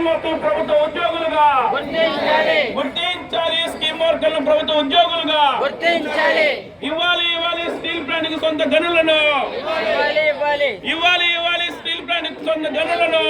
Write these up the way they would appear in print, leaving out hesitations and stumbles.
మొత్తం ప్రభుత్వ ఉద్యోగులుగా గుర్తించాలి. స్కీమ్ వర్కర్లను ప్రభుత్వ ఉద్యోగులుగా ఇవ్వాలి. స్టీల్ ప్లాంట్ కి సొంత గనులను ఇవ్వాలి. స్టీల్ ప్లాంట్ కి సొంత గనులను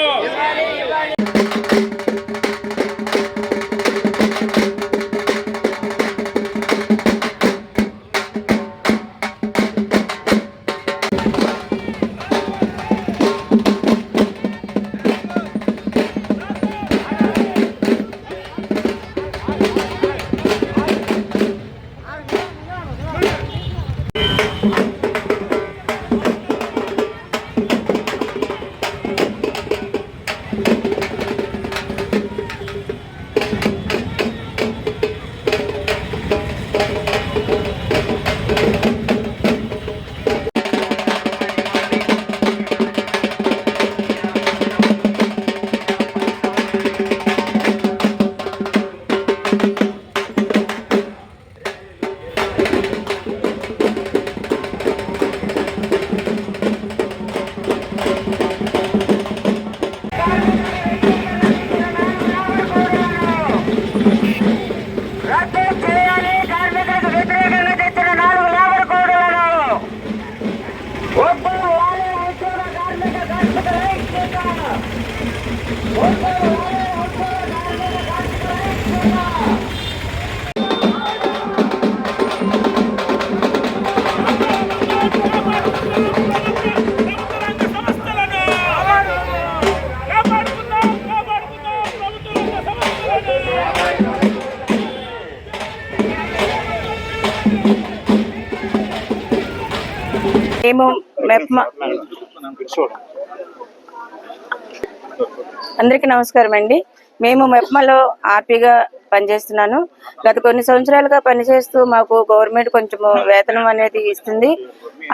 అందరికీ నమస్కారం అండి. మేము మెప్మాలో ఆర్పీగా పనిచేస్తున్నాను. గత కొన్ని సంవత్సరాలుగా పనిచేస్తూ మాకు గవర్నమెంట్ కొంచెం వేతనం అనేది ఇస్తుంది.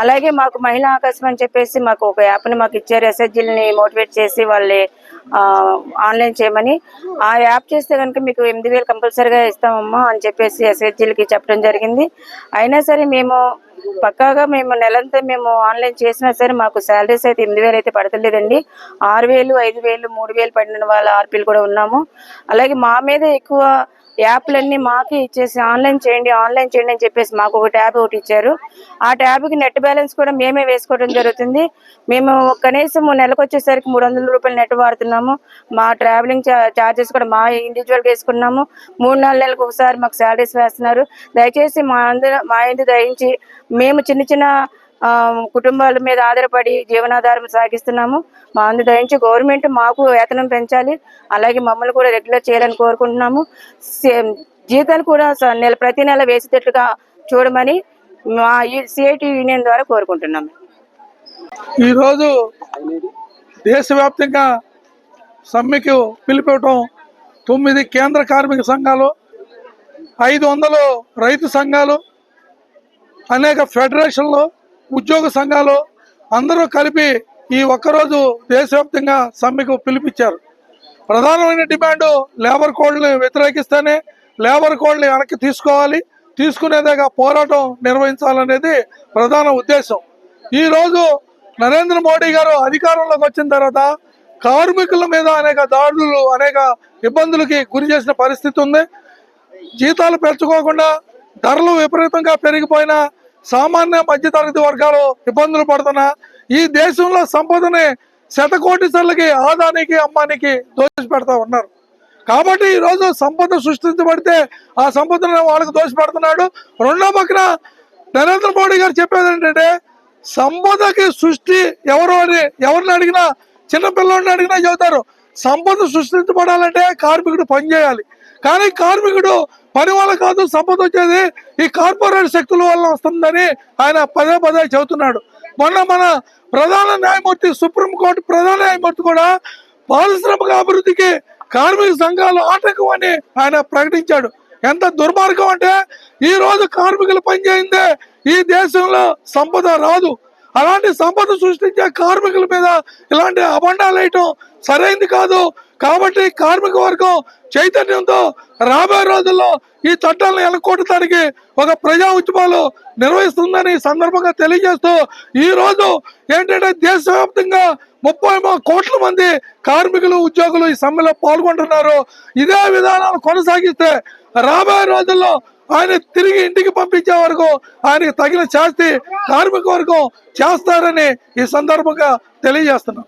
అలాగే మాకు మహిళా ఆకాశం అని చెప్పేసి మాకు ఒక యాప్ని మాకు ఇచ్చారు. ఎస్హెచ్జిల్ని మోటివేట్ చేసి వాళ్ళే ఆన్లైన్ చేయమని. ఆ యాప్ చేస్తే కనుక మీకు 8,000 కంపల్సరీగా ఇస్తామమ్మా అని చెప్పేసి ఎస్హెచ్జిల్కి చెప్పడం జరిగింది. అయినా సరే మేము పక్కాగా నెలంతా మేము ఆన్లైన్ చేసినా సరే మాకు శాలరీస్ అయితే 8,000 అయితే పడతలేదండి. 6,000, 5,000, 3,000 పడిన వాళ్ళ ఆర్పీలు కూడా ఉన్నాము. అలాగే మా మీద ఎక్కువ యాప్లన్నీ మాకే ఇచ్చేసి ఆన్లైన్ చేయండి అని చెప్పేసి మాకు ఒక ట్యాబ్ ఒకటి ఇచ్చారు. ఆ ట్యాబ్కి నెట్ బ్యాలెన్స్ కూడా మేమే వేసుకోవడం జరుగుతుంది. మేము కనీసం నెలకు వచ్చేసరికి 300 రూపాయలు నెట్ వాడుతున్నాము. మా ట్రావెలింగ్ ఛార్జెస్ కూడా మా ఇండివిజువల్గా వేసుకున్నాము. 3-4 నెలలకు ఒకసారి మాకు శాలరీస్ వేస్తున్నారు. దయచేసి మా ఇంటి దయించి మేము చిన్న కుటుంబాల మీద ఆధారపడి జీవనాధారం సాగిస్తున్నాము. మా అందరి దయించి గవర్నమెంట్ మాకు వేతనం పెంచాలి. అలాగే మమ్మల్ని కూడా రెగ్యులర్ చేయాలని కోరుకుంటున్నాము. జీతాలు కూడా ప్రతి నెల వేసేటట్లుగా చూడమని మా సిఐటి యూనియన్ ద్వారా కోరుకుంటున్నాము. ఈరోజు దేశవ్యాప్తంగా సమ్మెకు పిలిపివ్వటం 9 కేంద్ర కార్మిక సంఘాలు, 500 రైతు సంఘాలు, అనేక ఫెడరేషన్లు, ఉద్యోగ సంఘాలు అందరూ కలిపి ఈ ఒక్కరోజు దేశవ్యాప్తంగా సమ్మెకు పిలిపించారు. ప్రధానమైన డిమాండ్ లేబర్ కోడ్ని వ్యతిరేకిస్తేనే లేబర్ కోడ్ని వెనక్కి తీసుకోవాలి, తీసుకునేదాకా పోరాటం నిర్వహించాలనేది ప్రధాన ఉద్దేశం. ఈరోజు నరేంద్ర మోడీ గారు అధికారంలోకి వచ్చిన తర్వాత కార్మికుల మీద అనేక దాడులు, అనేక ఇబ్బందులకి గురి చేసిన పరిస్థితి ఉంది. జీతాలు పెంచుకోకుండా ధరలు విపరీతంగా పెరిగిపోయినా సామాన్య మధ్యతరగతి వర్గాలు ఇబ్బందులు పడుతున్నా ఈ దేశంలో సంపదని శతకోటీశ్వర్లకి, ఆదానికి, అమ్మానికి దోచి పెడతా ఉన్నారు. కాబట్టి ఈరోజు సంపద సృష్టించబడితే ఆ సంపదను వాళ్ళకి దోచి పెడుతున్నాడు. రెండో పక్కన నరేంద్ర మోడీ గారు చెప్పేది ఏంటంటే సంపదకి సృష్టి ఎవరిని అడిగినా, చిన్నపిల్లల్ని అడిగినా చెబుతారు సంపద సృష్టించబడాలంటే కార్మికుడు పని చేయాలి. కానీ కార్మికుడు పని వల్ల కాదు సంపద వచ్చేది ఈ కార్పొరేట్ శక్తుల వల్ల వస్తుందని ఆయన పదే చెబుతున్నాడు. మొన్న మన ప్రధాన న్యాయమూర్తి, సుప్రీంకోర్టు ప్రధాన న్యాయమూర్తి కూడా పారిశ్రామిక అభివృద్ధికి కార్మిక సంఘాలు ఆటంకం అని ఆయన ప్రకటించాడు. ఎంత దుర్మార్గం అంటే ఈ రోజు కార్మికులు పనిచేయిందే ఈ దేశంలో సంపద రాదు. అలాంటి సంపద సృష్టించే కార్మికుల మీద ఇలాంటి అబండాలు వేయటం సరైంది కాదు. కాబట్టి కార్మిక వర్గం చైతన్యంతో రాబోయే రోజుల్లో ఈ చట్టాలను ఎలకొట్టడానికి ఒక ప్రజా ఉద్యమాలు నిర్వహిస్తుందని సందర్భంగా తెలియజేస్తూ ఈ రోజు ఏంటంటే దేశవ్యాప్తంగా 30 కోట్ల మంది కార్మికులు ఉద్యోగులు ఈ సమ్మెలో పాల్గొంటున్నారు. ఇదే విధానాలు కొనసాగిస్తే రాబోయే రోజుల్లో ఆయన తిరిగి ఇంటికి పంపించే వరకు ఆయనకి తగిన శాస్తి కార్మిక వర్గం చేస్తారని ఈ సందర్భంగా తెలియజేస్తున్నాం.